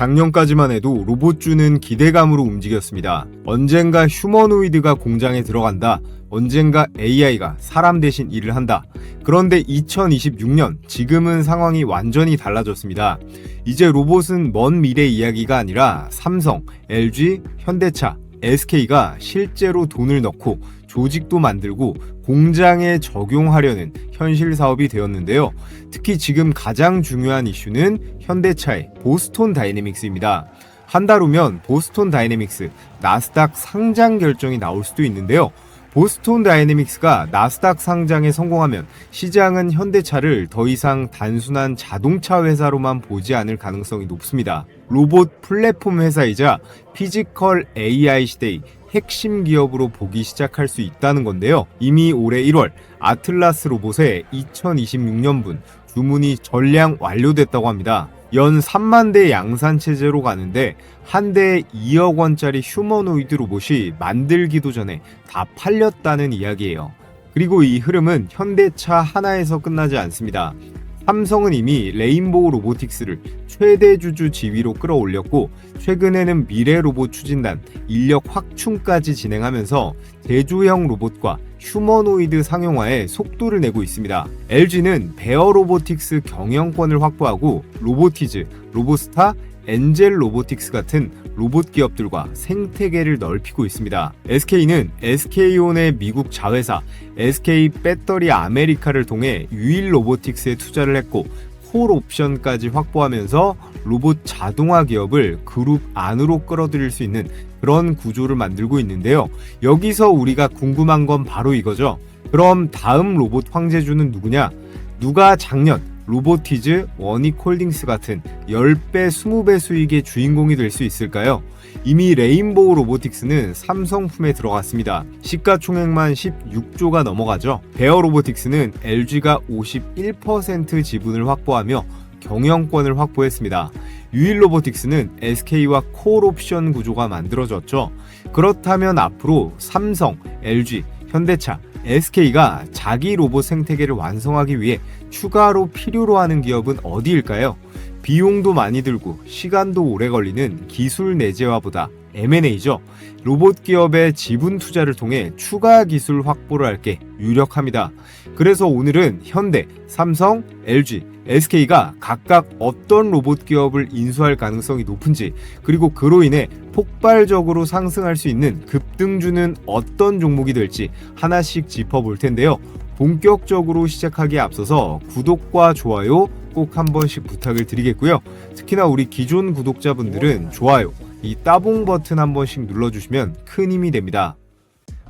작년까지만 해도 로봇주는 기대감으로 움직였습니다. 언젠가 휴머노이드가 공장에 들어간다. 언젠가 AI가 사람 대신 일을 한다. 그런데 2026년, 지금은 상황이 완전히 달라졌습니다. 이제 로봇은 먼 미래 이야기가 아니라 삼성, LG, 현대차, SK가 실제로 돈을 넣고 조직도 만들고 공장에 적용하려는 현실 사업이 되었는데요. 특히 지금 가장 중요한 이슈는 현대차의 보스톤 다이내믹스입니다. 한 달 후면 보스톤 다이내믹스 나스닥 상장 결정이 나올 수도 있는데요. 보스톤 다이내믹스가 나스닥 상장에 성공하면 시장은 현대차를 더 이상 단순한 자동차 회사로만 보지 않을 가능성이 높습니다. 로봇 플랫폼 회사이자 피지컬 AI 시대의 핵심 기업으로 보기 시작할 수 있다는 건데요. 이미 올해 1월 아틀라스 로봇의 2026년분 주문이 전량 완료됐다고 합니다. 연 3만 대 양산 체제로 가는데 한 대에 2억 원짜리 휴머노이드 로봇이 만들기도 전에 다 팔렸다는 이야기예요. 그리고 이 흐름은 현대차 하나에서 끝나지 않습니다. 삼성은 이미 레인보우 로보틱스를 최대 주주 지위로 끌어올렸고 최근에는 미래 로봇 추진단 인력 확충까지 진행하면서 제조형 로봇과 휴머노이드 상용화에 속도를 내고 있습니다. LG는 베어 로보틱스 경영권을 확보하고 로보티즈, 로보스타, 엔젤 로보틱스 같은 로봇 기업들과 생태계를 넓히고 있습니다. SK는 SK온의 미국 자회사 SK 배터리 아메리카를 통해 유일 로보틱스에 투자를 했고 콜 옵션까지 확보하면서 로봇 자동화 기업을 그룹 안으로 끌어들일 수 있는 그런 구조를 만들고 있는데요. 여기서 우리가 궁금한 건 바로 이거죠. 그럼 다음 로봇 황제주는 누구냐? 누가 작년 로보티즈, 워닉홀딩스 같은 10배, 20배 수익의 주인공이 될 수 있을까요? 이미 레인보우 로보틱스는 삼성 품에 들어갔습니다. 시가총액만 16조가 넘어가죠. 베어 로보틱스는 LG가 51% 지분을 확보하며 경영권을 확보했습니다. 유일 로보틱스는 SK와 콜 옵션 구조가 만들어졌죠. 그렇다면 앞으로 삼성, LG, 현대차, SK가 자기 로봇 생태계를 완성하기 위해 추가로 필요로 하는 기업은 어디일까요? 비용도 많이 들고 시간도 오래 걸리는 기술 내재화보다 M&A죠. 로봇 기업의 지분 투자를 통해 추가 기술 확보를 할 게 유력합니다. 그래서 오늘은 현대, 삼성, LG, SK가 각각 어떤 로봇 기업을 인수할 가능성이 높은지, 그리고 그로 인해 폭발적으로 상승할 수 있는 급등주는 어떤 종목이 될지 하나씩 짚어볼 텐데요. 본격적으로 시작하기에 앞서서 구독과 좋아요 꼭 한 번씩 부탁을 드리겠고요. 특히나 우리 기존 구독자분들은 좋아요, 이 따봉 버튼 한 번씩 눌러주시면 큰 힘이 됩니다.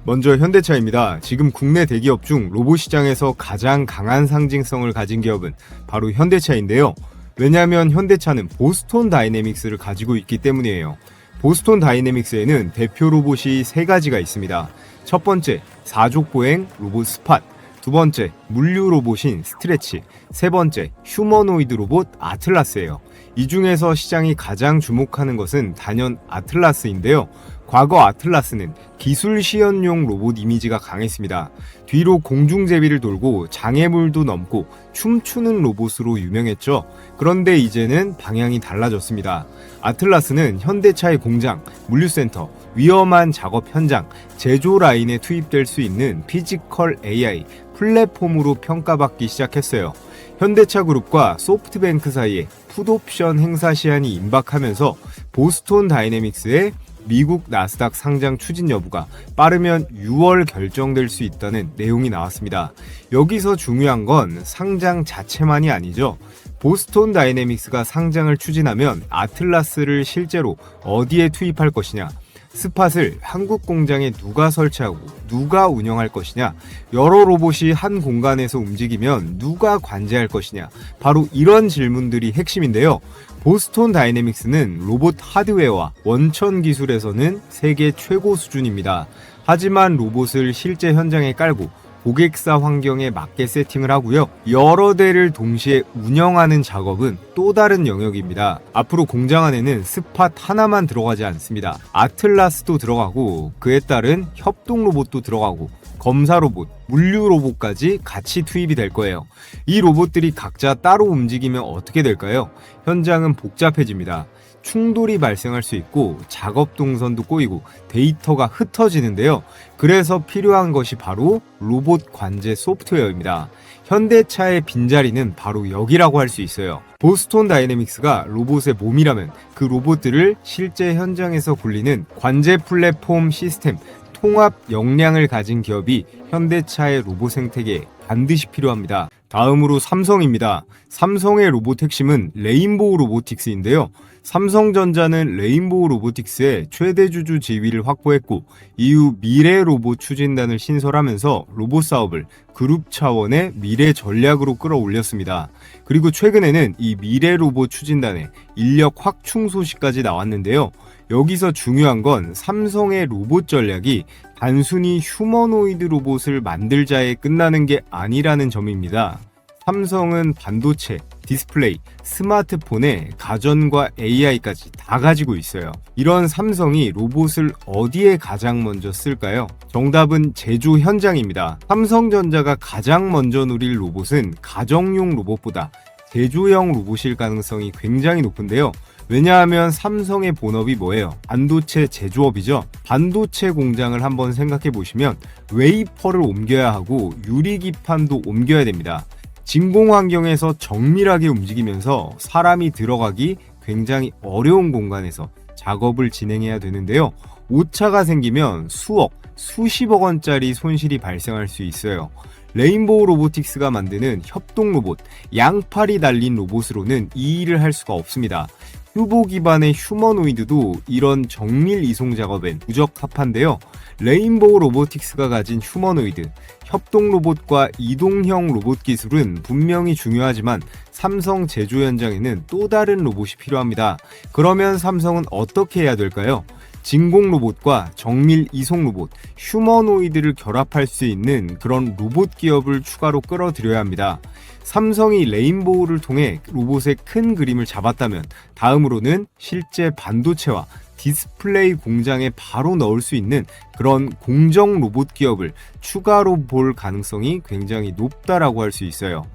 먼저 현대차입니다. 지금 국내 대기업 중 로봇 시장에서 가장 강한 상징성을 가진 기업은 바로 현대차인데요. 왜냐하면 현대차는 보스톤 다이내믹스를 가지고 있기 때문이에요. 보스톤 다이내믹스에는 대표 로봇이 3가지가 있습니다. 첫 번째, 사족보행 로봇 스팟, 두 번째, 물류 로봇인 스트레치, 세 번째, 휴머노이드 로봇 아틀라스예요. 이 중에서 시장이 가장 주목하는 것은 단연 아틀라스인데요. 과거 아틀라스는 기술 시연용 로봇 이미지가 강했습니다. 뒤로 공중제비를 돌고 장애물도 넘고 춤추는 로봇으로 유명했죠. 그런데 이제는 방향이 달라졌습니다. 아틀라스는 현대차의 공장, 물류센터, 위험한 작업 현장, 제조 라인에 투입될 수 있는 피지컬 AI 플랫폼으로 평가받기 시작했어요. 현대차 그룹과 소프트뱅크 사이에 풋옵션 행사 시한이 임박하면서 보스톤 다이내믹스의 미국 나스닥 상장 추진 여부가 빠르면 6월 결정될 수 있다는 내용이 나왔습니다. 여기서 중요한 건 상장 자체만이 아니죠. 보스톤 다이내믹스가 상장을 추진하면 아틀라스를 실제로 어디에 투입할 것이냐, 스팟을 한국 공장에 누가 설치하고 누가 운영할 것이냐, 여러 로봇이 한 공간에서 움직이면 누가 관제할 것이냐, 바로 이런 질문들이 핵심인데요. 보스톤 다이내믹스는 로봇 하드웨어와 원천 기술에서는 세계 최고 수준입니다. 하지만 로봇을 실제 현장에 깔고 고객사 환경에 맞게 세팅을 하고요. 여러 대를 동시에 운영하는 작업은 또 다른 영역입니다. 앞으로 공장 안에는 스팟 하나만 들어가지 않습니다. 아틀라스도 들어가고 그에 따른 협동 로봇도 들어가고 검사 로봇, 물류 로봇까지 같이 투입이 될 거예요. 이 로봇들이 각자 따로 움직이면 어떻게 될까요? 현장은 복잡해집니다. 충돌이 발생할 수 있고 작업 동선도 꼬이고 데이터가 흩어지는데요. 그래서 필요한 것이 바로 로봇 관제 소프트웨어입니다. 현대차의 빈자리는 바로 여기라고 할 수 있어요. 보스톤 다이내믹스가 로봇의 몸이라면 그 로봇들을 실제 현장에서 굴리는 관제 플랫폼 시스템, 통합 역량을 가진 기업이 현대차의 로봇 생태계에 반드시 필요합니다. 다음으로 삼성입니다. 삼성의 로봇 핵심은 레인보우 로보틱스인데요. 삼성전자는 레인보우 로보틱스의 최대 주주 지위를 확보했고 이후 미래 로봇 추진단을 신설하면서 로봇 사업을 그룹 차원의 미래 전략으로 끌어올렸습니다. 그리고 최근에는 이 미래 로봇 추진단의 인력 확충 소식까지 나왔는데요. 여기서 중요한 건 삼성의 로봇 전략이 단순히 휴머노이드 로봇을 만들자에 끝나는 게 아니라는 점입니다. 삼성은 반도체, 디스플레이, 스마트폰에 가전과 AI까지 다 가지고 있어요. 이런 삼성이 로봇을 어디에 가장 먼저 쓸까요? 정답은 제조 현장입니다. 삼성전자가 가장 먼저 누릴 로봇은 가정용 로봇보다 제조형 로봇일 가능성이 굉장히 높은데요. 왜냐하면 삼성의 본업이 뭐예요? 반도체 제조업이죠. 반도체 공장을 한번 생각해 보시면 웨이퍼를 옮겨야 하고 유리기판도 옮겨야 됩니다. 진공 환경에서 정밀하게 움직이면서 사람이 들어가기 굉장히 어려운 공간에서 작업을 진행해야 되는데요. 오차가 생기면 수억, 수십억 원짜리 손실이 발생할 수 있어요. 레인보우 로보틱스가 만드는 협동 로봇, 양팔이 달린 로봇으로는 이 일을 할 수가 없습니다. 휴보 기반의 휴머노이드도 이런 정밀 이송 작업엔 부적합한데요. 레인보우 로보틱스가 가진 휴머노이드, 협동 로봇과 이동형 로봇 기술은 분명히 중요하지만 삼성 제조 현장에는 또 다른 로봇이 필요합니다. 그러면 삼성은 어떻게 해야 될까요? 진공 로봇과 정밀 이송 로봇, 휴머노이드를 결합할 수 있는 그런 로봇 기업을 추가로 끌어들여야 합니다. 삼성이 레인보우를 통해 로봇의 큰 그림을 잡았다면 다음으로는 실제 반도체와 디스플레이 공장에 바로 넣을 수 있는 그런 공정 로봇 기업을 추가로 볼 가능성이 굉장히 높다라고 할 수 있어요.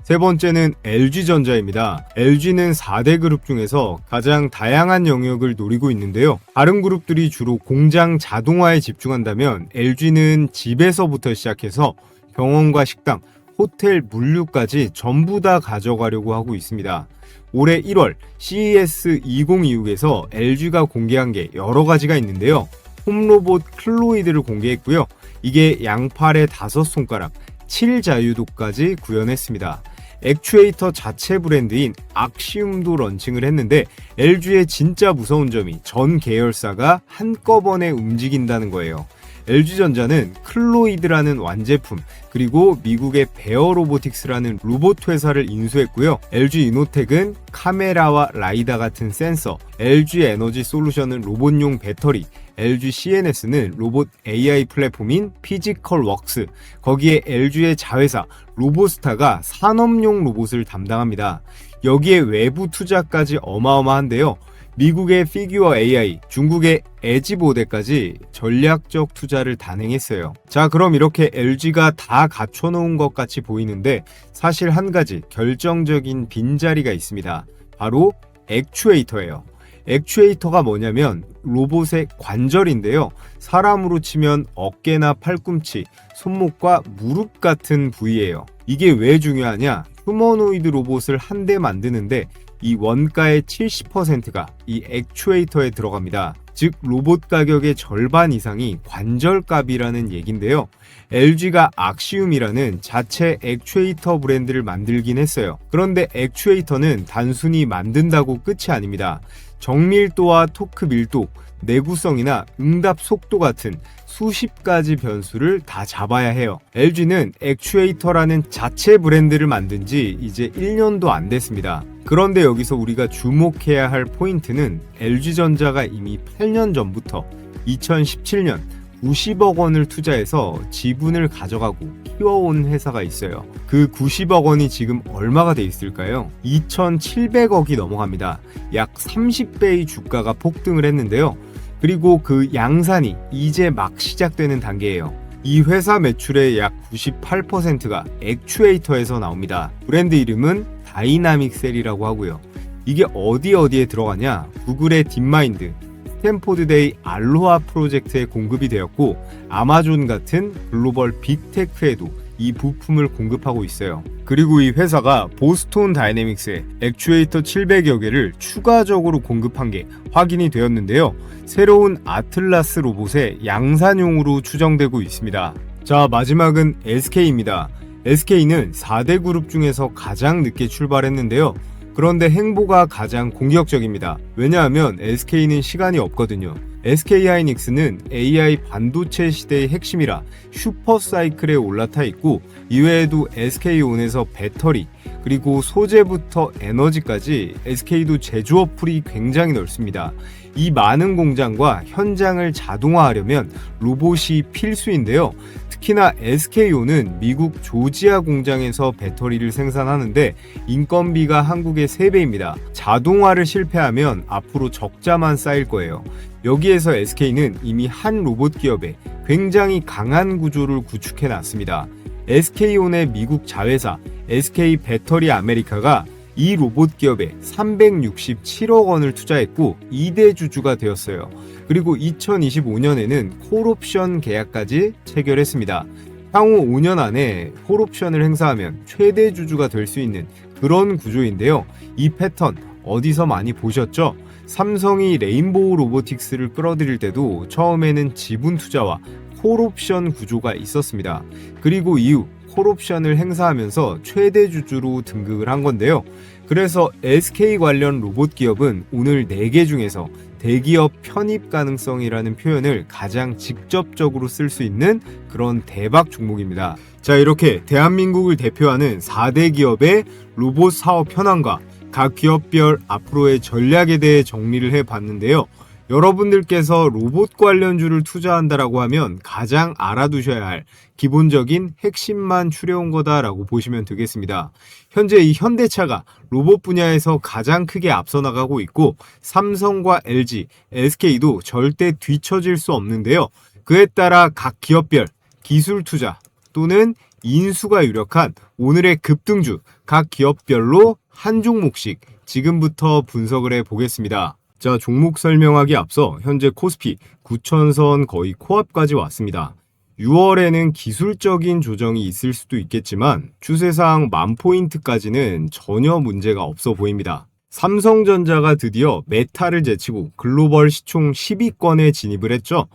세 번째는 LG전자입니다. LG는 4대 그룹 중에서 가장 다양한 영역을 노리고 있는데요. 다른 그룹들이 주로 공장 자동화에 집중한다면 LG는 집에서부터 시작해서 병원과 식당, 호텔, 물류까지 전부 다 가져가려고 하고 있습니다. 올해 1월 CES 2026에서 LG가 공개한 게 여러 가지가 있는데요. 홈로봇 클로이드를 공개했고요. 이게 양팔의 5손가락, 7자유도까지 구현했습니다. 액추에이터 자체 브랜드인 악시움도 런칭을 했는데 LG의 진짜 무서운 점이 전 계열사가 한꺼번에 움직인다는 거예요. LG전자는 클로이드라는 완제품 그리고 미국의 베어 로보틱스라는 로봇 회사를 인수했고요. LG 이노텍은 카메라와 라이다 같은 센서, LG 에너지 솔루션은 로봇용 배터리, LG CNS는 로봇 AI 플랫폼인 피지컬 웍스, 거기에 LG의 자회사 로보스타가 산업용 로봇을 담당합니다. 여기에 외부 투자까지 어마어마한데요. 미국의 피규어 AI, 중국의 에지보드까지 전략적 투자를 단행했어요. 자, 그럼 이렇게 LG가 다 갖춰놓은 것 같이 보이는데 사실 한 가지 결정적인 빈자리가 있습니다. 바로 액추에이터예요. 액추에이터가 뭐냐면 로봇의 관절인데요. 사람으로 치면 어깨나 팔꿈치, 손목과 무릎 같은 부위예요. 이게 왜 중요하냐? 휴머노이드 로봇을 한 대 만드는데 이 원가의 70%가 이 액추에이터에 들어갑니다. 즉 로봇 가격의 절반 이상이 관절값이라는 얘긴데요. LG가 악시움이라는 자체 액추에이터 브랜드를 만들긴 했어요. 그런데 액추에이터는 단순히 만든다고 끝이 아닙니다. 정밀도와 토크 밀도, 내구성이나 응답 속도 같은 수십 가지 변수를 다 잡아야 해요. LG는 액추에이터라는 자체 브랜드를 만든 지 이제 1년도 안 됐습니다. 그런데 여기서 우리가 주목해야 할 포인트는 LG전자가 이미 8년 전부터 2017년 90억 원을 투자해서 지분을 가져가고 키워온 회사가 있어요. 그 90억 원이 지금 얼마가 돼 있을까요? 2,700억이 넘어갑니다. 약 30배의 주가가 폭등을 했는데요. 그리고 그 양산이 이제 막 시작되는 단계예요. 이 회사 매출의 약 98%가 액추에이터에서 나옵니다. 브랜드 이름은 다이나믹셀이라고 하고요. 이게 어디에 들어가냐? 구글의 딥마인드, 스탠포드데이 알로하 프로젝트에 공급이 되었고 아마존 같은 글로벌 빅테크에도 이 부품을 공급하고 있어요. 그리고 이 회사가 보스톤 다이내믹스에 액추에이터 700여 개를 추가적으로 공급한 게 확인이 되었는데요. 새로운 아틀라스 로봇의 양산용으로 추정되고 있습니다. 자, 마지막은 SK입니다. SK는 4대 그룹 중에서 가장 늦게 출발했는데요. 그런데 행보가 가장 공격적입니다. 왜냐하면 SK는 시간이 없거든요. SK하이닉스는 AI 반도체 시대의 핵심이라 슈퍼사이클에 올라타 있고 이외에도 SK온에서 배터리 그리고 소재부터 에너지까지 SK도 제조업 풀이 굉장히 넓습니다. 이 많은 공장과 현장을 자동화하려면 로봇이 필수인데요. 특히나 SK온은 미국 조지아 공장에서 배터리를 생산하는데 인건비가 한국의 3배입니다. 자동화를 실패하면 앞으로 적자만 쌓일 거예요. 여기에서 SK는 이미 한 로봇 기업에 굉장히 강한 구조를 구축해 놨습니다. SK온의 미국 자회사 SK 배터리 아메리카가 이 로봇 기업에 367억 원을 투자했고 2대 주주가 되었어요. 그리고 2025년에는 콜옵션 계약까지 체결했습니다. 향후 5년 안에 콜옵션을 행사하면 최대 주주가 될 수 있는 그런 구조인데요. 이 패턴 어디서 많이 보셨죠? 삼성이 레인보우 로보틱스를 끌어들일 때도 처음에는 지분 투자와 콜옵션 구조가 있었습니다. 그리고 이후 콜옵션을 행사하면서 최대 주주로 등극을 한 건데요. 그래서 SK 관련 로봇 기업은 오늘 4개 중에서 대기업 편입 가능성이라는 표현을 가장 직접적으로 쓸 수 있는 그런 대박 종목입니다. 자, 이렇게 대한민국을 대표하는 4대 기업의 로봇 사업 현황과 각 기업별 앞으로의 전략에 대해 정리를 해봤는데요. 여러분들께서 로봇 관련주를 투자한다라고 하면 가장 알아두셔야 할 기본적인 핵심만 추려온 거다라고 보시면 되겠습니다. 현재 이 현대차가 로봇 분야에서 가장 크게 앞서 나가고 있고 삼성과 LG, SK도 절대 뒤처질 수 없는데요. 그에 따라 각 기업별 기술 투자 또는 인수가 유력한 오늘의 급등주 각 기업별로 한 종목씩 지금부터 분석을 해보겠습니다. 자, 종목 설명하기 앞서 현재 코스피 9,000선 거의 코앞까지 왔습니다. 6월에는 기술적인 조정이 있을 수도 있겠지만 추세상 10,000포인트까지는 전혀 문제가 없어 보입니다. 삼성전자가 드디어 메타를 제치고 글로벌 시총 10위권에 진입을 했죠.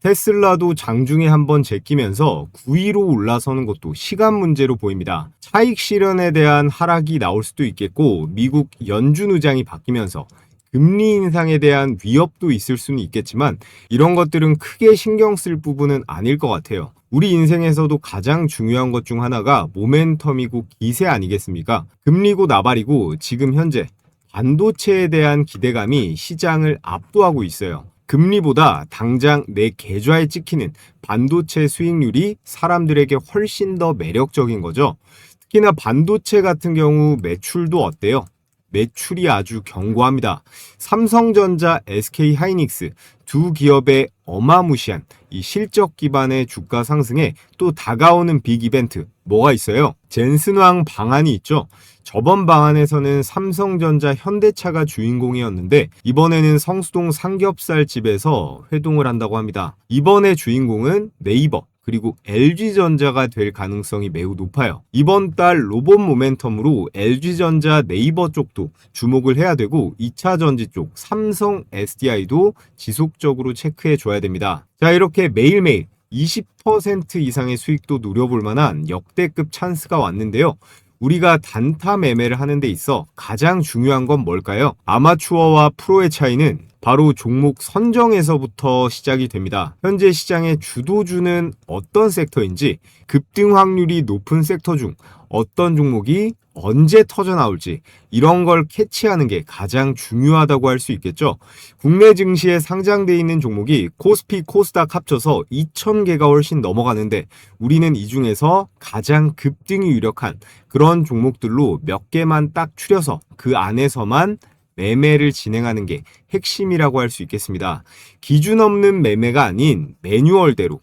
테슬라도 장중에 한번 제끼면서 9위로 올라서는 것도 시간 문제로 보입니다. 차익 실현에 대한 하락이 나올 수도 있겠고 미국 연준 의장이 바뀌면서 금리 인상에 대한 위협도 있을 수는 있겠지만 이런 것들은 크게 신경 쓸 부분은 아닐 것 같아요. 우리 인생에서도 가장 중요한 것 중 하나가 모멘텀이고 기세 아니겠습니까? 금리고 나발이고 지금 현재 반도체에 대한 기대감이 시장을 압도하고 있어요. 금리보다 당장 내 계좌에 찍히는 반도체 수익률이 사람들에게 훨씬 더 매력적인 거죠. 특히나 반도체 같은 경우 매출도 어때요? 매출이 아주 견고합니다. 삼성전자, SK하이닉스 두 기업의 어마무시한 이 실적 기반의 주가 상승에 또 다가오는 빅 이벤트 뭐가 있어요? 젠슨왕 방안이 있죠. 저번 방안에서는 삼성전자, 현대차가 주인공이었는데 이번에는 성수동 삼겹살집에서 회동을 한다고 합니다. 이번의 주인공은 네이버 그리고 LG전자가 될 가능성이 매우 높아요. 이번 달 로봇 모멘텀으로 LG전자, 네이버 쪽도 주목을 해야 되고 2차 전지 쪽 삼성 SDI도 지속적으로 체크해 줘야 됩니다. 자, 이렇게 매일매일 20% 이상의 수익도 노려볼 만한 역대급 찬스가 왔는데요. 우리가 단타 매매를 하는 데 있어 가장 중요한 건 뭘까요? 아마추어와 프로의 차이는 바로 종목 선정에서부터 시작이 됩니다. 현재 시장의 주도주는 어떤 섹터인지, 급등 확률이 높은 섹터 중 어떤 종목이 언제 터져 나올지 이런 걸 캐치하는 게 가장 중요하다고 할 수 있겠죠. 국내 증시에 상장돼 있는 종목이 코스피, 코스닥 합쳐서 2,000개가 훨씬 넘어가는데 우리는 이 중에서 가장 급등이 유력한 그런 종목들로 몇 개만 딱 추려서 그 안에서만 매매를 진행하는 게 핵심이라고 할 수 있겠습니다. 기준 없는 매매가 아닌 매뉴얼대로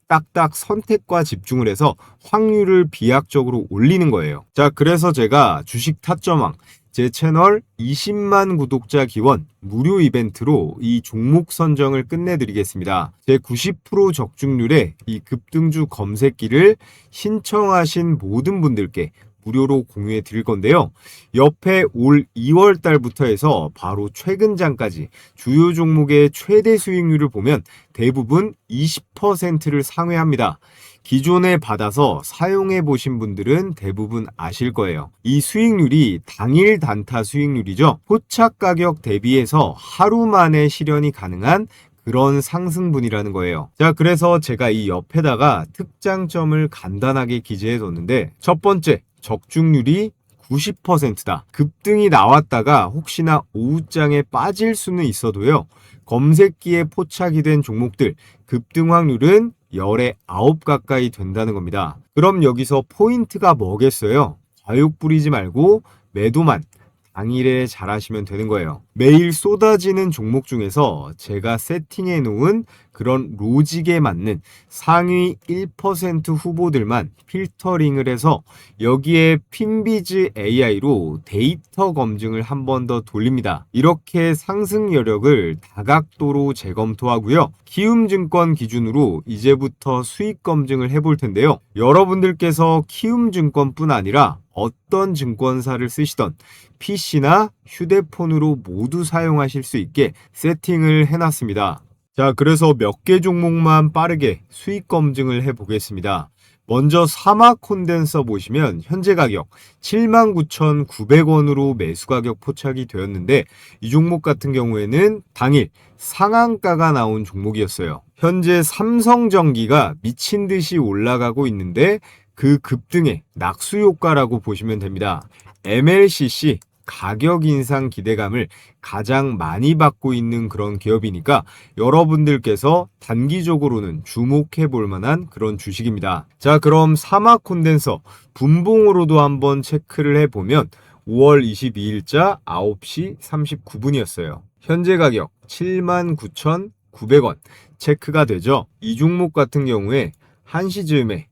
딱딱 선택과 집중을 해서 확률을 비약적으로 올리는 거예요. 자, 그래서 제가 주식 타점왕 제 채널 20만 구독자 기원 무료 이벤트로 이 종목 선정을 끝내드리겠습니다. 제 90% 적중률의 이 급등주 검색기를 신청하신 모든 분들께 무료로 공유해 드릴 건데요. 옆에 올 2월 달부터 해서 바로 최근장까지 주요 종목의 최대 수익률을 보면 대부분 20%를 상회합니다. 기존에 받아서 사용해 보신 분들은 대부분 아실 거예요. 이 수익률이 당일 단타 수익률이죠. 포착 가격 대비해서 하루 만에 실현이 가능한 그런 상승분이라는 거예요. 자, 그래서 제가 이 옆에다가 특장점을 간단하게 기재해 뒀는데, 첫 번째, 적중률이 90%다. 급등이 나왔다가 혹시나 오후장에 빠질 수는 있어도요, 검색기에 포착이 된 종목들 급등 확률은 열에 9 가까이 된다는 겁니다. 그럼 여기서 포인트가 뭐겠어요? 과욕 부리지 말고 매도만 당일에 잘하시면 되는 거예요. 매일 쏟아지는 종목 중에서 제가 세팅해 놓은 그런 로직에 맞는 상위 1% 후보들만 필터링을 해서 여기에 핀비즈 AI로 데이터 검증을 한 번 더 돌립니다. 이렇게 상승 여력을 다각도로 재검토하고요. 키움증권 기준으로 이제부터 수익 검증을 해볼 텐데요. 여러분들께서 키움증권뿐 아니라 어떤 증권사를 쓰시던 PC나 휴대폰으로 모두 사용하실 수 있게 세팅을 해놨습니다. 자, 그래서 몇 개 종목만 빠르게 수익 검증을 해보겠습니다. 먼저 사막 콘덴서 보시면 현재 가격 79,900원으로 매수 가격 포착이 되었는데, 이 종목 같은 경우에는 당일 상한가가 나온 종목이었어요. 현재 삼성전기가 미친 듯이 올라가고 있는데 그 급등의 낙수 효과라고 보시면 됩니다. MLCC 가격 인상 기대감을 가장 많이 받고 있는 그런 기업이니까 여러분들께서 단기적으로는 주목해 볼 만한 그런 주식입니다. 자, 그럼 사막 콘덴서 분봉으로도 한번 체크를 해보면 5월 22일자 9시 39분이었어요. 현재 가격 79,900원 체크가 되죠. 이 종목 같은 경우에 1시쯤에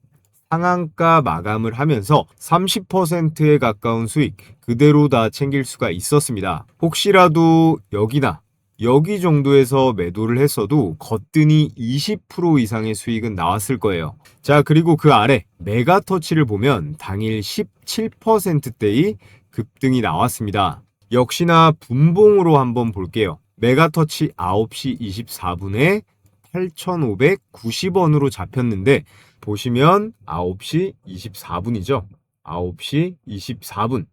상한가 마감을 하면서 30%에 가까운 수익 그대로 다 챙길 수가 있었습니다. 혹시라도 여기나 여기 정도에서 매도를 했어도 거뜬히 20% 이상의 수익은 나왔을 거예요. 자, 그리고 그 아래 메가터치를 보면 당일 17%대의 급등이 나왔습니다. 역시나 분봉으로 한번 볼게요. 메가터치 9시 24분에 8,590원으로 잡혔는데 보시면 9시 24분이죠. 9시 24분.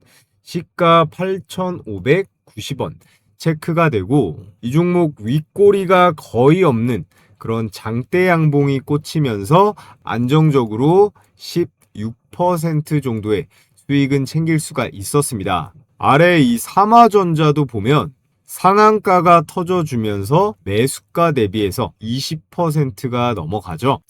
시가 8,590원 체크가 되고, 이 종목 윗꼬리가 거의 없는 그런 장대 양봉이 꽂히면서 안정적으로 16% 정도의 수익은 챙길 수가 있었습니다. 아래 이 삼화전자도 보면 상한가가 터져주면서 매수가 대비해서 20%가 넘어가죠.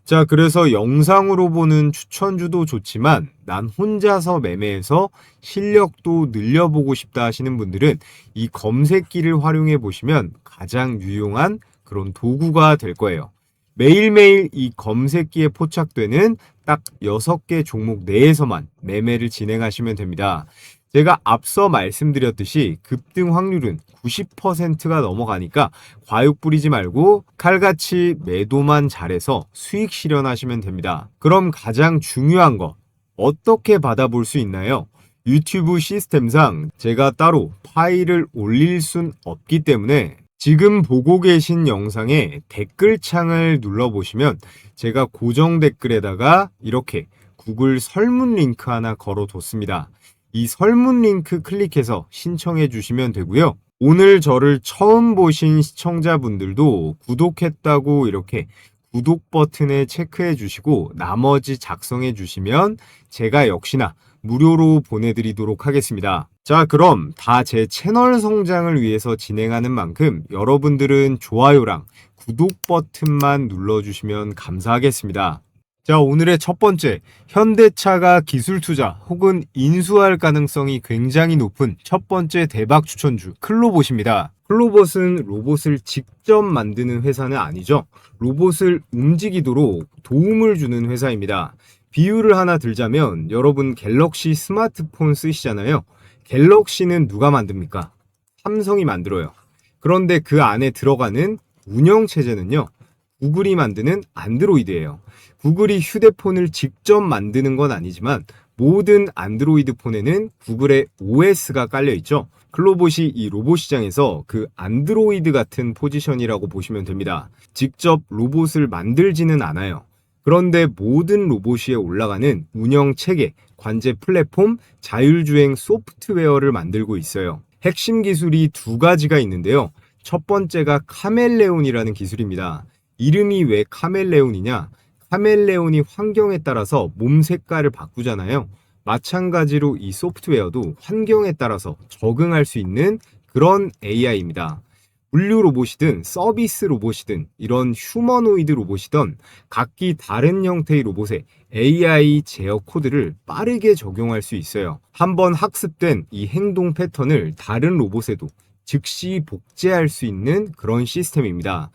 자, 그래서 영상으로 보는 추천주도 좋지만 난 혼자서 매매해서 실력도 늘려보고 싶다 하시는 분들은 이 검색기를 활용해 보시면 가장 유용한 그런 도구가 될 거예요. 매일매일 이 검색기에 포착되는 딱 6개 종목 내에서만 매매를 진행하시면 됩니다. 제가 앞서 말씀드렸듯이 급등 확률은 90%가 넘어가니까 과욕 부리지 말고 칼같이 매도만 잘해서 수익 실현하시면 됩니다. 그럼 가장 중요한 거 어떻게 받아볼 수 있나요? 유튜브 시스템상 제가 따로 파일을 올릴 순 없기 때문에 지금 보고 계신 영상에 댓글창을 눌러보시면 제가 고정 댓글에다가 이렇게 구글 설문 링크 하나 걸어뒀습니다. 이 설문 링크 클릭해서 신청해 주시면 되고요. 오늘 저를 처음 보신 시청자분들도 구독했다고 이렇게 구독 버튼에 체크해 주시고 나머지 작성해 주시면 제가 역시나 무료로 보내드리도록 하겠습니다. 자, 그럼 다 제 채널 성장을 위해서 진행하는 만큼 여러분들은 좋아요랑 구독 버튼만 눌러주시면 감사하겠습니다. 자, 오늘의 첫 번째, 현대차가 기술 투자 혹은 인수할 가능성이 굉장히 높은 첫 번째 대박 추천주 클로봇입니다. 클로봇은 로봇을 직접 만드는 회사는 아니죠. 로봇을 움직이도록 도움을 주는 회사입니다. 비유를 하나 들자면 여러분 갤럭시 스마트폰 쓰시잖아요. 갤럭시는 누가 만듭니까? 삼성이 만들어요. 그런데 그 안에 들어가는 운영체제는요, 구글이 만드는 안드로이드예요. 구글이 휴대폰을 직접 만드는 건 아니지만 모든 안드로이드 폰에는 구글의 OS가 깔려 있죠. 클로봇이 이 로봇 시장에서 그 안드로이드 같은 포지션이라고 보시면 됩니다. 직접 로봇을 만들지는 않아요. 그런데 모든 로봇 위에 올라가는 운영 체계, 관제 플랫폼, 자율주행 소프트웨어를 만들고 있어요. 핵심 기술이 두 가지가 있는데요. 첫 번째가 카멜레온이라는 기술입니다. 이름이 왜 카멜레온이냐? 카멜레온이 환경에 따라서 몸 색깔을 바꾸잖아요. 마찬가지로 이 소프트웨어도 환경에 따라서 적응할 수 있는 그런 AI입니다. 물류 로봇이든 서비스 로봇이든 이런 휴머노이드 로봇이든 각기 다른 형태의 로봇에 AI 제어 코드를 빠르게 적용할 수 있어요. 한번 학습된 이 행동 패턴을 다른 로봇에도 즉시 복제할 수 있는 그런 시스템입니다.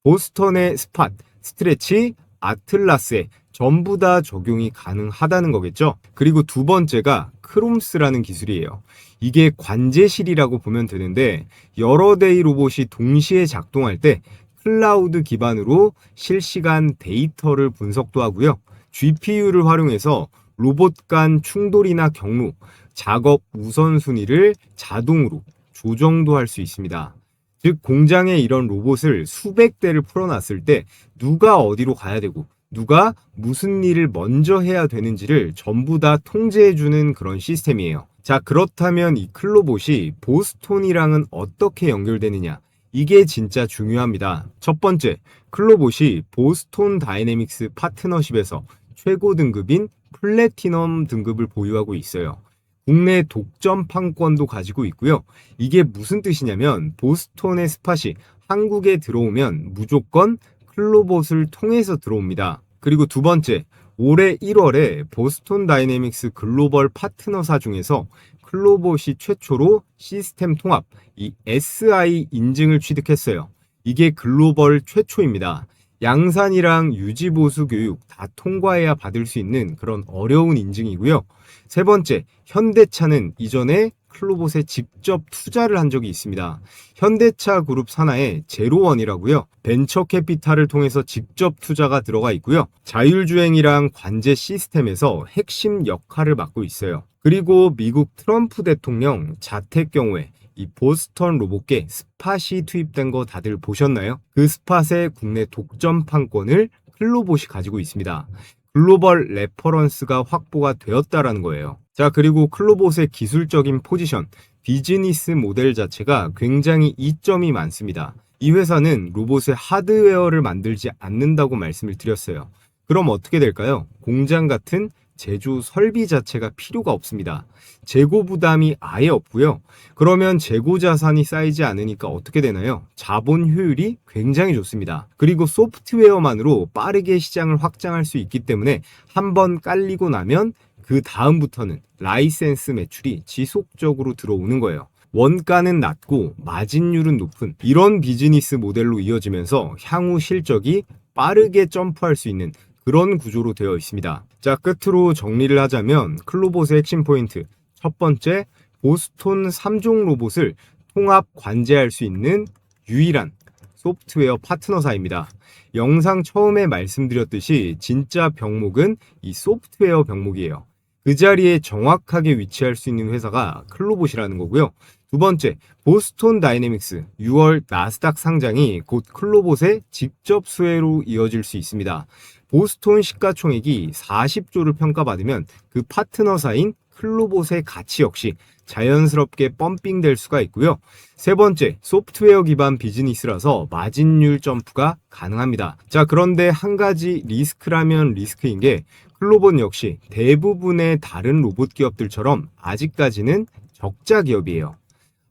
보스턴의 스팟, 스트레치, 아틀라스에 전부 다 적용이 가능하다는 거겠죠. 그리고 두 번째가 크롬스라는 기술이에요. 이게 관제실이라고 보면 되는데 여러 대의 로봇이 동시에 작동할 때 클라우드 기반으로 실시간 데이터를 분석도 하고요. GPU를 활용해서 로봇 간 충돌이나 경로, 작업 우선순위를 자동으로 조정도 할 수 있습니다. 즉 공장에 이런 로봇을 수백 대를 풀어놨을 때 누가 어디로 가야 되고 누가 무슨 일을 먼저 해야 되는지를 전부 다 통제해주는 그런 시스템이에요. 자, 그렇다면 이 클로봇이 보스톤이랑은 어떻게 연결되느냐? 이게 진짜 중요합니다. 첫 번째, 클로봇이 보스톤 다이내믹스 파트너십에서 최고 등급인 플래티넘 등급을 보유하고 있어요. 국내 독점 판권도 가지고 있고요. 이게 무슨 뜻이냐면 보스톤의 스팟이 한국에 들어오면 무조건 클로봇을 통해서 들어옵니다. 그리고 두 번째, 올해 1월에 보스톤 다이내믹스 글로벌 파트너사 중에서 클로봇이 최초로 시스템 통합, 이 SI 인증을 취득했어요. 이게 글로벌 최초입니다. 양산이랑 유지보수 교육 다 통과해야 받을 수 있는 그런 어려운 인증이고요. 세 번째, 현대차는 이전에 클로봇에 직접 투자를 한 적이 있습니다. 현대차 그룹 산하의 제로원이라고요. 벤처 캐피탈을 통해서 직접 투자가 들어가 있고요. 자율주행이랑 관제 시스템에서 핵심 역할을 맡고 있어요. 그리고 미국 트럼프 대통령 자택 경우에 이 보스턴 로봇계 스팟이 투입된 거 다들 보셨나요? 그 스팟의 국내 독점 판권을 클로봇이 가지고 있습니다. 글로벌 레퍼런스가 확보가 되었다라는 거예요. 자, 그리고 클로봇의 기술적인 포지션, 비즈니스 모델 자체가 굉장히 이점이 많습니다. 이 회사는 로봇의 하드웨어를 만들지 않는다고 말씀을 드렸어요. 그럼 어떻게 될까요? 공장 같은 제조 설비 자체가 필요가 없습니다. 재고 부담이 아예 없고요. 그러면 재고 자산이 쌓이지 않으니까 어떻게 되나요? 자본 효율이 굉장히 좋습니다. 그리고 소프트웨어만으로 빠르게 시장을 확장할 수 있기 때문에 한번 깔리고 나면 그 다음부터는 라이센스 매출이 지속적으로 들어오는 거예요. 원가는 낮고 마진율은 높은 이런 비즈니스 모델로 이어지면서 향후 실적이 빠르게 점프할 수 있는 그런 구조로 되어 있습니다. 자, 끝으로 정리를 하자면 클로봇의 핵심 포인트. 첫 번째, 보스톤 3종 로봇을 통합 관제할 수 있는 유일한 소프트웨어 파트너사입니다. 영상 처음에 말씀드렸듯이 진짜 병목은 이 소프트웨어 병목이에요. 그 자리에 정확하게 위치할 수 있는 회사가 클로봇이라는 거고요. 두 번째, 보스톤 다이내믹스 6월 나스닥 상장이 곧 클로봇의 직접 수혜로 이어질 수 있습니다. 보스톤 시가총액이 40조를 평가받으면 그 파트너사인 클로봇의 가치 역시 자연스럽게 펌핑될 수가 있고요. 세 번째, 소프트웨어 기반 비즈니스라서 마진율 점프가 가능합니다. 자, 그런데 한 가지 리스크라면 리스크인 게 클로봇 역시 대부분의 다른 로봇 기업들처럼 아직까지는 적자 기업이에요.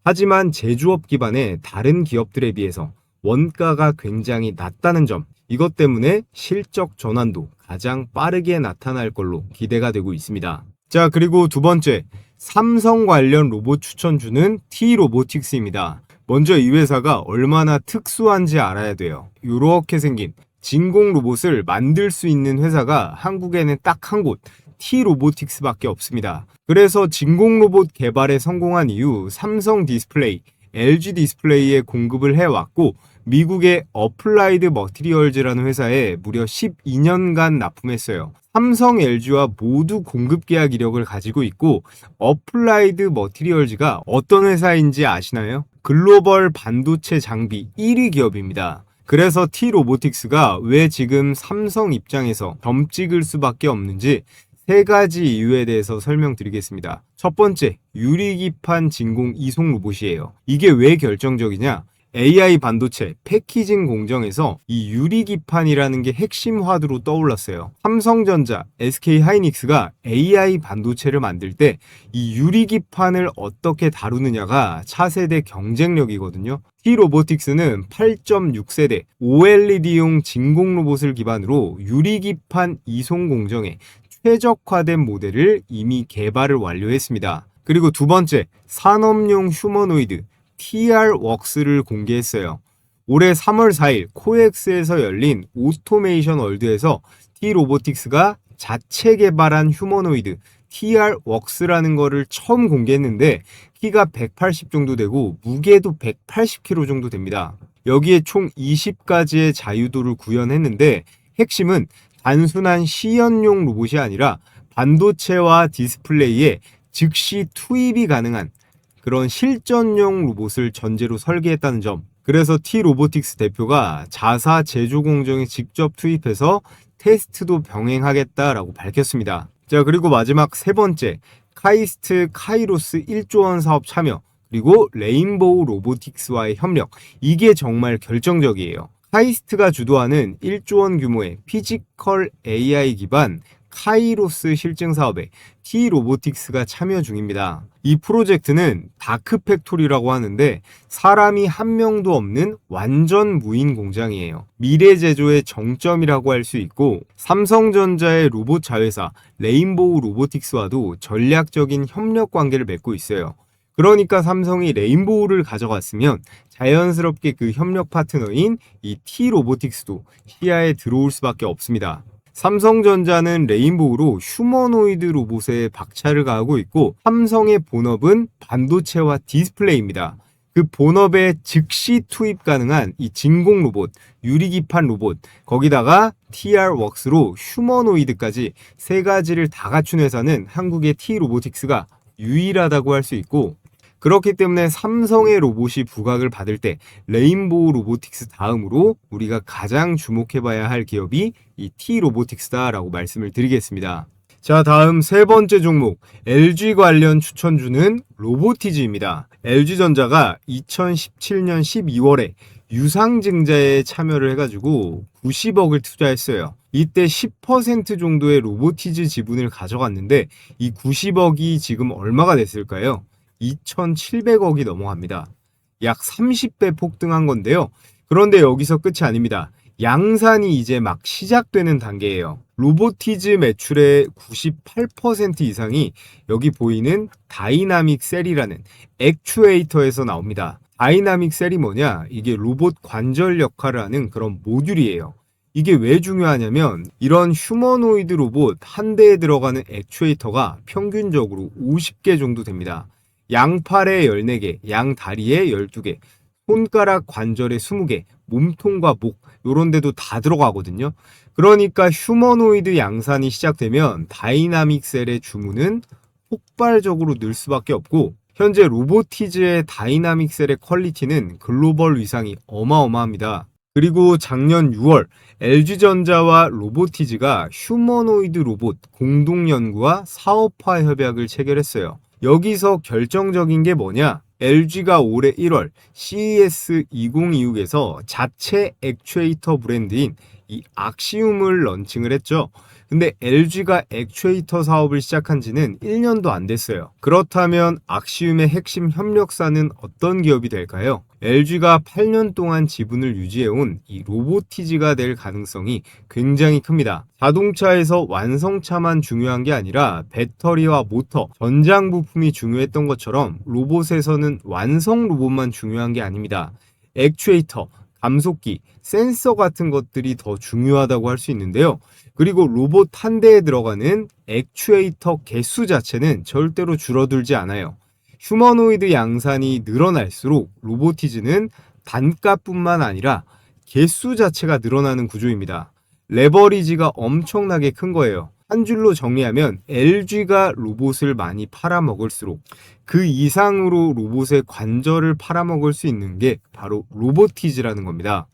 하지만 제조업 기반의 다른 기업들에 비해서 원가가 굉장히 낮다는 점, 이것 때문에 실적 전환도 가장 빠르게 나타날 걸로 기대가 되고 있습니다. 자, 그리고 두 번째, 삼성 관련 로봇 추천주는 T-로보틱스입니다. 먼저 이 회사가 얼마나 특수한지 알아야 돼요. 이렇게 생긴 진공 로봇을 만들 수 있는 회사가 한국에는 딱 한 곳, T-로보틱스밖에 없습니다. 그래서 진공 로봇 개발에 성공한 이후 삼성 디스플레이, LG 디스플레이에 공급을 해왔고 미국의 어플라이드 머티리얼즈라는 회사에 무려 12년간 납품했어요. 삼성, LG와 모두 공급 계약 이력을 가지고 있고 어플라이드 머티리얼즈가 어떤 회사인지 아시나요? 글로벌 반도체 장비 1위 기업입니다. 그래서 T-로보틱스가 왜 지금 삼성 입장에서 점 찍을 수밖에 없는지 세 가지 이유에 대해서 설명드리겠습니다. 첫 번째, 유리기판 진공 이송 로봇이에요. 이게 왜 결정적이냐? AI 반도체 패키징 공정에서 이 유리기판이라는 게 핵심 화두로 떠올랐어요. 삼성전자, SK하이닉스가 AI 반도체를 만들 때 이 유리기판을 어떻게 다루느냐가 차세대 경쟁력이거든요. T-로보틱스는 8.6세대 OLED용 진공 로봇을 기반으로 유리기판 이송 공정에 최적화된 모델을 이미 개발을 완료했습니다. 그리고 두 번째, 산업용 휴머노이드 TR웍스를 공개했어요. 올해 3월 4일 코엑스에서 열린 오토메이션 월드에서 T-로보틱스가 자체 개발한 휴머노이드 TR웍스라는 거를 처음 공개했는데 키가 180 정도 되고 무게도 180kg 정도 됩니다. 여기에 총 20가지의 자유도를 구현했는데 핵심은 단순한 시연용 로봇이 아니라 반도체와 디스플레이에 즉시 투입이 가능한 그런 실전용 로봇을 전제로 설계했다는 점. 그래서 T-로보틱스 대표가 자사 제조 공정에 직접 투입해서 테스트도 병행하겠다라고 밝혔습니다. 자, 그리고 마지막 세 번째, 카이스트 카이로스 1조 원 사업 참여, 그리고 레인보우 로보틱스와의 협력. 이게 정말 결정적이에요. 카이스트가 주도하는 1조 원 규모의 피지컬 AI 기반 카이로스 실증 사업에 T-로보틱스가 참여 중입니다. 이 프로젝트는 다크팩토리라고 하는데 사람이 한 명도 없는 완전 무인 공장이에요. 미래 제조의 정점이라고 할 수 있고 삼성전자의 로봇 자회사 레인보우 로보틱스와도 전략적인 협력 관계를 맺고 있어요. 그러니까 삼성이 레인보우를 가져갔으면 자연스럽게 그 협력 파트너인 이 T-로보틱스도 시야에 들어올 수밖에 없습니다. 삼성전자는 레인보우로 휴머노이드 로봇에 박차를 가하고 있고 삼성의 본업은 반도체와 디스플레이입니다. 그 본업에 즉시 투입 가능한 이 진공 로봇, 유리기판 로봇, 거기다가 TR웍스로 휴머노이드까지 세 가지를 다 갖춘 회사는 한국의 T-로보틱스가 유일하다고 할 수 있고 그렇기 때문에 삼성의 로봇이 부각을 받을 때 레인보우 로보틱스 다음으로 우리가 가장 주목해봐야 할 기업이 이 T-로보틱스다라고 말씀을 드리겠습니다. 자, 다음 세 번째 종목 LG 관련 추천주는 로보티즈입니다. LG전자가 2017년 12월에 유상증자에 참여를 해가지고 90억을 투자했어요. 이때 10% 정도의 로보티즈 지분을 가져갔는데 이 90억이 지금 얼마가 됐을까요? 2,700억이 넘어갑니다. 약 30배 폭등한 건데요. 그런데 여기서 끝이 아닙니다. 양산이 이제 막 시작되는 단계예요. 로보티즈 매출의 98% 이상이 여기 보이는 다이나믹 셀이라는 액추에이터에서 나옵니다. 다이나믹 셀이 뭐냐? 이게 로봇 관절 역할을 하는 그런 모듈이에요. 이게 왜 중요하냐면 이런 휴머노이드 로봇 한 대에 들어가는 액추에이터가 평균적으로 50개 정도 됩니다. 양팔에 14개, 양다리에 12개, 손가락 관절에 20개, 몸통과 목 요런 데도 다 들어가거든요. 그러니까 휴머노이드 양산이 시작되면 다이나믹 셀의 주문은 폭발적으로 늘 수밖에 없고 현재 로보티즈의 다이나믹 셀의 퀄리티는 글로벌 위상이 어마어마합니다. 그리고 작년 6월 LG전자와 로보티즈가 휴머노이드 로봇 공동연구와 사업화 협약을 체결했어요. 여기서 결정적인 게 뭐냐? LG가 올해 1월 CES 2026에서 자체 액추에이터 브랜드인 이 악시움을 런칭을 했죠. 근데 LG가 액추에이터 사업을 시작한 지는 1년도 안 됐어요. 그렇다면 악시움의 핵심 협력사는 어떤 기업이 될까요? LG가 8년 동안 지분을 유지해온 이 로보티지가 될 가능성이 굉장히 큽니다. 자동차에서 완성차만 중요한 게 아니라 배터리와 모터, 전장 부품이 중요했던 것처럼 로봇에서는 완성 로봇만 중요한 게 아닙니다. 액추에이터, 감속기, 센서 같은 것들이 더 중요하다고 할 수 있는데요. 그리고 로봇 한 대에 들어가는 액추에이터 개수 자체는 절대로 줄어들지 않아요. 휴머노이드 양산이 늘어날수록 로보티즈는 단가뿐만 아니라 개수 자체가 늘어나는 구조입니다. 레버리지가 엄청나게 큰 거예요. 한 줄로 정리하면 LG가 로봇을 많이 팔아먹을수록 그 이상으로 로봇의 관절을 팔아먹을 수 있는 게 바로 로보티즈라는 겁니다.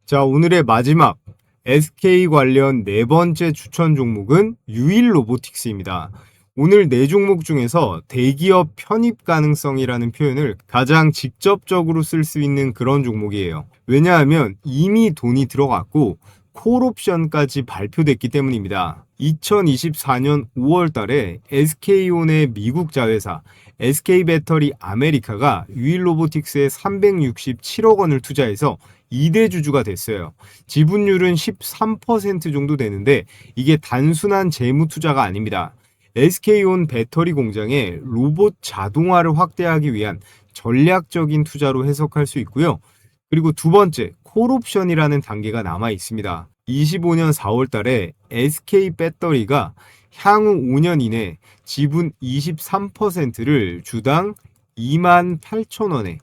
자, 오늘의 마지막 SK 관련 네 번째 추천 종목은 유일 로보틱스입니다. 오늘 네 종목 중에서 대기업 편입 가능성이라는 표현을 가장 직접적으로 쓸 수 있는 그런 종목이에요. 왜냐하면 이미 돈이 들어갔고 콜옵션까지 발표됐기 때문입니다. 2024년 5월 달에 SK온의 미국 자회사 SK배터리 아메리카가 유일 로보틱스에 367억 원을 투자해서 2대 주주가 됐어요. 지분율은 13% 정도 되는데 이게 단순한 재무 투자가 아닙니다. SK온 배터리 공장의 로봇 자동화를 확대하기 위한 전략적인 투자로 해석할 수 있고요. 그리고 두 번째, 콜옵션이라는 단계가 남아 있습니다. 25년 4월 달에 SK 배터리가 향후 5년 이내 지분 23%를 주당 28,000원에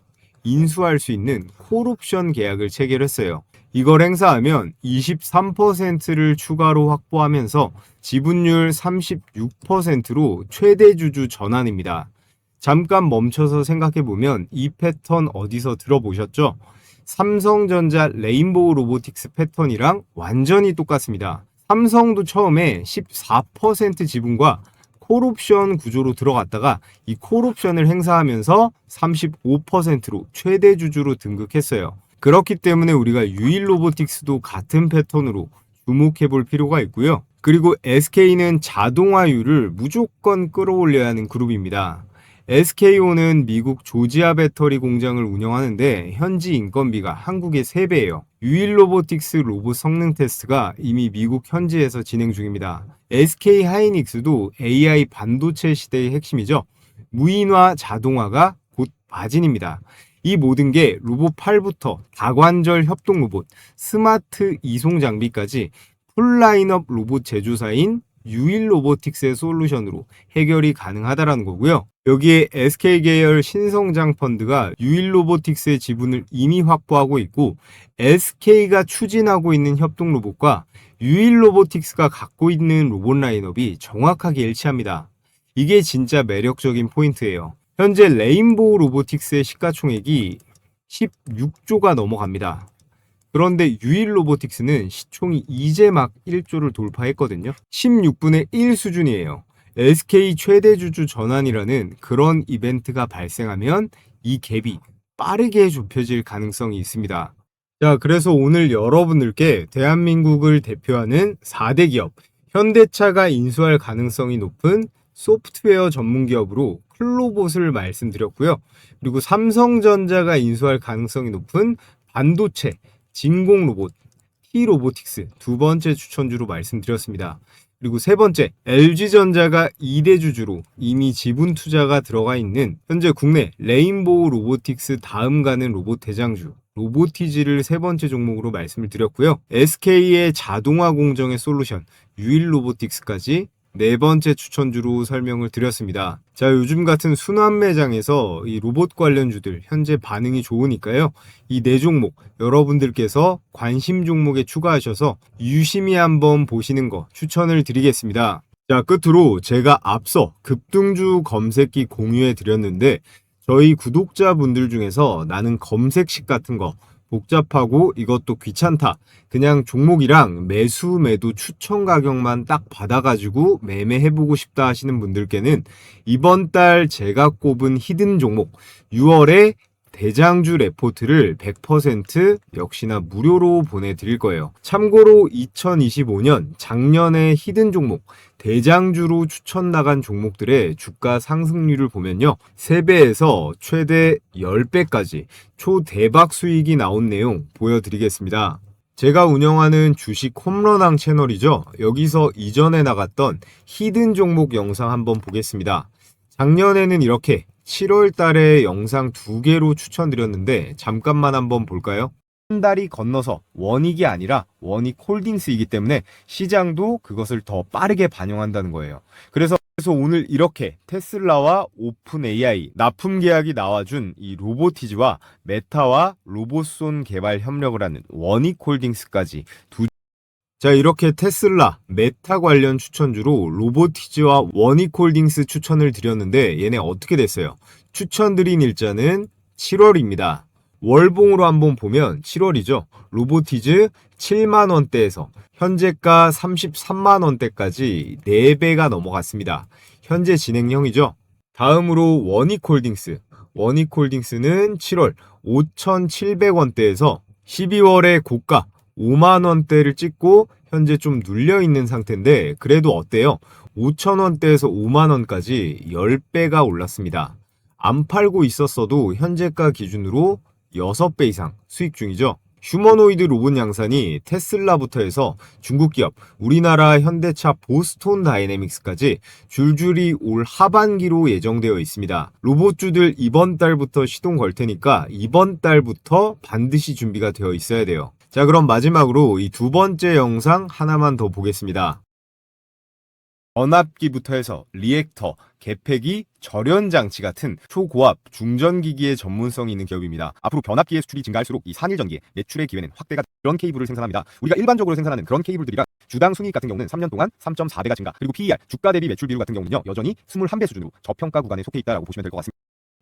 인수할 수 있는 콜옵션 계약을 체결했어요. 이걸 행사하면 23%를 추가로 확보하면서 지분율 36%로 최대 주주 전환입니다. 잠깐 멈춰서 생각해보면 이 패턴 어디서 들어보셨죠? 삼성전자 레인보우 로보틱스 패턴이랑 완전히 똑같습니다. 삼성도 처음에 14% 지분과 콜옵션 구조로 들어갔다가 이 콜옵션을 행사하면서 35%로 최대 주주로 등극했어요. 그렇기 때문에 우리가 유일 로보틱스도 같은 패턴으로 주목해 볼 필요가 있고요. 그리고 SK는 자동화율을 무조건 끌어올려야 하는 그룹입니다. SK온은 미국 조지아 배터리 공장을 운영하는데 현지 인건비가 한국의 3배예요. 유일 로보틱스 로봇 성능 테스트가 이미 미국 현지에서 진행 중입니다. SK 하이닉스도 AI 반도체 시대의 핵심이죠. 무인화 자동화가 곧 마진입니다. 이 모든 게 로봇 팔부터 다관절 협동 로봇, 스마트 이송 장비까지 풀 라인업 로봇 제조사인 유일 로보틱스의 솔루션으로 해결이 가능하다라는 거고요. 여기에 SK 계열 신성장 펀드가 유일 로보틱스의 지분을 이미 확보하고 있고 SK가 추진하고 있는 협동 로봇과 유일 로보틱스가 갖고 있는 로봇 라인업이 정확하게 일치합니다. 이게 진짜 매력적인 포인트예요. 현재 레인보우 로보틱스의 시가총액이 16조가 넘어갑니다. 그런데 유일 로보틱스는 시총이 이제 막 1조를 돌파했거든요. 16분의 1 수준이에요. SK 최대 주주 전환이라는 그런 이벤트가 발생하면 이 갭이 빠르게 좁혀질 가능성이 있습니다. 자, 그래서 오늘 여러분들께 대한민국을 대표하는 4대 기업, 현대차가 인수할 가능성이 높은 소프트웨어 전문 기업으로 클로봇을 말씀드렸고요. 그리고 삼성전자가 인수할 가능성이 높은 반도체, 진공 로봇, T로보틱스 두 번째 추천주로 말씀드렸습니다. 그리고 세 번째, LG전자가 2대 주주로 이미 지분 투자가 들어가 있는 현재 국내 레인보우 로보틱스 다음 가는 로봇 대장주 로보티지를 세 번째 종목으로 말씀을 드렸고요. SK의 자동화 공정의 솔루션 유일 로보틱스까지 네 번째 추천주로 설명을 드렸습니다. 자, 요즘 같은 순환 매장에서 이 로봇 관련주들 현재 반응이 좋으니까요. 이 네 종목 여러분들께서 관심 종목에 추가하셔서 유심히 한번 보시는 거 추천을 드리겠습니다. 자, 끝으로 제가 앞서 급등주 검색기 공유해 드렸는데 저희 구독자분들 중에서 나는 검색식 같은 거 복잡하고 이것도 귀찮다. 그냥 종목이랑 매수 매도 추천 가격만 딱 받아가지고 매매해보고 싶다 하시는 분들께는 이번 달 제가 꼽은 히든 종목 6월에 대장주 레포트를 100% 역시나 무료로 보내드릴 거예요. 참고로 2025년 작년에 히든 종목, 대장주로 추천 나간 종목들의 주가 상승률을 보면요. 3배에서 최대 10배까지 초대박 수익이 나온 내용 보여드리겠습니다. 제가 운영하는 주식 홈런왕 채널이죠. 여기서 이전에 나갔던 히든 종목 영상 한번 보겠습니다. 작년에는 이렇게 7월 달에 영상 2개로 추천드렸는데 잠깐만 한번 볼까요? 한 달이 건너서 원익이 아니라 원익홀딩스이기 때문에 시장도 그것을 더 빠르게 반영한다는 거예요. 그래서 오늘 이렇게 테슬라와 오픈 AI 납품 계약이 나와준 이 로보티즈와 메타와 로봇손 개발 협력을 하는 원익홀딩스까지 자, 이렇게 테슬라, 메타 관련 추천주로 로보티즈와 원익홀딩스 추천을 드렸는데 얘네 어떻게 됐어요? 추천드린 일자는 7월입니다. 월봉으로 한번 보면 7월이죠. 로보티즈 7만원대에서 현재가 33만원대까지 4배가 넘어갔습니다. 현재 진행형이죠. 다음으로 원익홀딩스. 원익홀딩스는 7월 5,700원대에서 12월에 고가 5만원대를 찍고 현재 좀 눌려있는 상태인데 그래도 어때요? 5천원대에서 5만원까지 10배가 올랐습니다. 안 팔고 있었어도 현재가 기준으로 6배 이상 수익 중이죠. 휴머노이드 로봇 양산이 테슬라부터 해서 중국 기업, 우리나라 현대차 보스톤 다이내믹스까지 줄줄이 올 하반기로 예정되어 있습니다. 로봇주들 이번 달부터 시동 걸 테니까 이번 달부터 반드시 준비가 되어 있어야 돼요. 자, 그럼 마지막으로 이 두 번째 영상 하나만 더 보겠습니다. 전압기부터 해서 리액터, 개폐기, 절연장치 같은 초고압, 중전기기의 전문성이 있는 기업입니다. 앞으로 변압기의 수출이 증가할수록 이 산일전기의 매출의 기회는 확대가 그런 케이블을 생산합니다. 우리가 일반적으로 생산하는 그런 케이블들이랑 주당 순이익 같은 경우는 3년 동안 3.4배가 증가, 그리고 PER, 주가 대비 매출 비율 같은 경우는요 여전히 21배 수준으로 저평가 구간에 속해 있다라고 보시면 될 것 같습니다.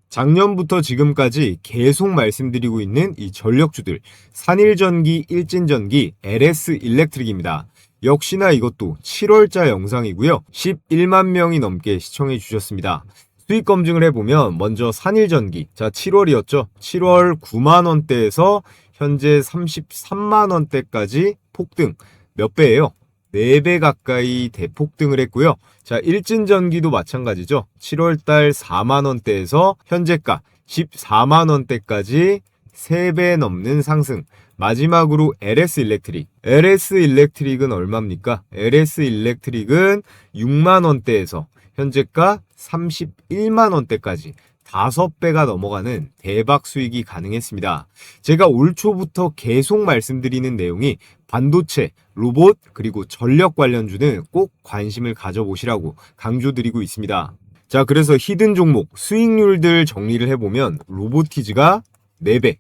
작년부터 지금까지 계속 말씀드리고 있는 이 전력주들, 산일전기, 일진전기, LS 일렉트릭입니다. 역시나 이것도 7월자 영상이고요. 11만 명이 넘게 시청해 주셨습니다. 수익 검증을 해보면 먼저 산일전기, 자 7월이었죠. 7월 9만원대에서 현재 33만원대까지 폭등. 몇 배예요? 4배 가까이 대폭등을 했고요. 자, 일진전기도 마찬가지죠. 7월달 4만원대에서 현재가 14만원대까지 3배 넘는 상승. 마지막으로 LS 일렉트릭. LS 일렉트릭은 얼마입니까? LS 일렉트릭은 6만원대에서 현재가 31만원대까지 5배가 넘어가는 대박 수익이 가능했습니다. 제가 올 초부터 계속 말씀드리는 내용이 반도체, 로봇, 그리고 전력 관련주는 꼭 관심을 가져보시라고 강조드리고 있습니다. 자, 그래서 히든 종목 수익률들 정리를 해보면 로보티즈가 4배,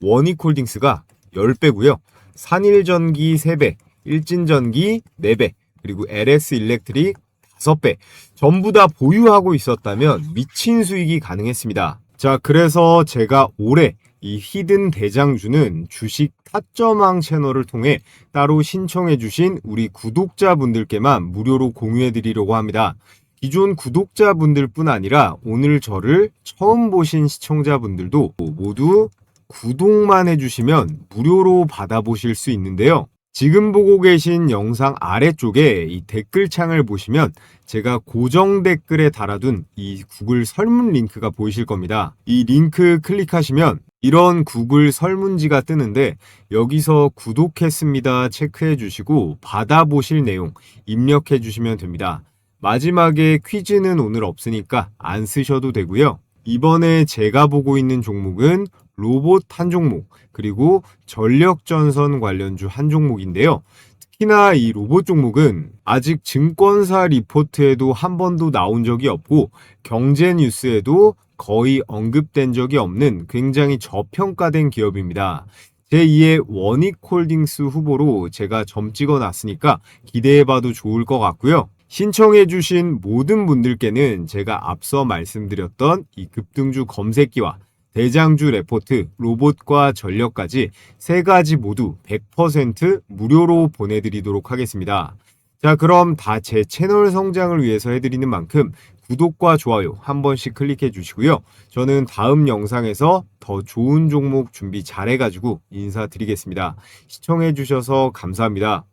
원익홀딩스가 10배고요. 산일전기 3배, 일진전기 4배, 그리고 LS 일렉트릭 5배. 전부 다 보유하고 있었다면 미친 수익이 가능했습니다. 자, 그래서 제가 올해 이 히든 대장주는 주식 타점왕 채널을 통해 따로 신청해주신 우리 구독자분들께만 무료로 공유해드리려고 합니다. 기존 구독자분들 뿐 아니라 오늘 저를 처음 보신 시청자분들도 모두 구독만 해주시면 무료로 받아보실 수 있는데요. 지금 보고 계신 영상 아래쪽에 이 댓글창을 보시면 제가 고정 댓글에 달아둔 이 구글 설문 링크가 보이실 겁니다. 이 링크 클릭하시면 이런 구글 설문지가 뜨는데 여기서 구독했습니다 체크해 주시고 받아보실 내용 입력해 주시면 됩니다. 마지막에 퀴즈는 오늘 없으니까 안 쓰셔도 되고요. 이번에 제가 보고 있는 종목은 로봇 한 종목, 그리고 전력전선 관련주 한 종목인데요. 특히나 이 로봇 종목은 아직 증권사 리포트에도 한 번도 나온 적이 없고 경제뉴스에도 거의 언급된 적이 없는 굉장히 저평가된 기업입니다. 제2의 원익홀딩스 후보로 제가 점 찍어놨으니까 기대해봐도 좋을 것 같고요. 신청해주신 모든 분들께는 제가 앞서 말씀드렸던 이 급등주 검색기와 대장주 레포트, 로봇과 전력까지 3가지 모두 100% 무료로 보내드리도록 하겠습니다. 자, 그럼 다 제 채널 성장을 위해서 해드리는 만큼 구독과 좋아요 한 번씩 클릭해 주시고요. 저는 다음 영상에서 더 좋은 종목 준비 잘해가지고 인사드리겠습니다. 시청해 주셔서 감사합니다.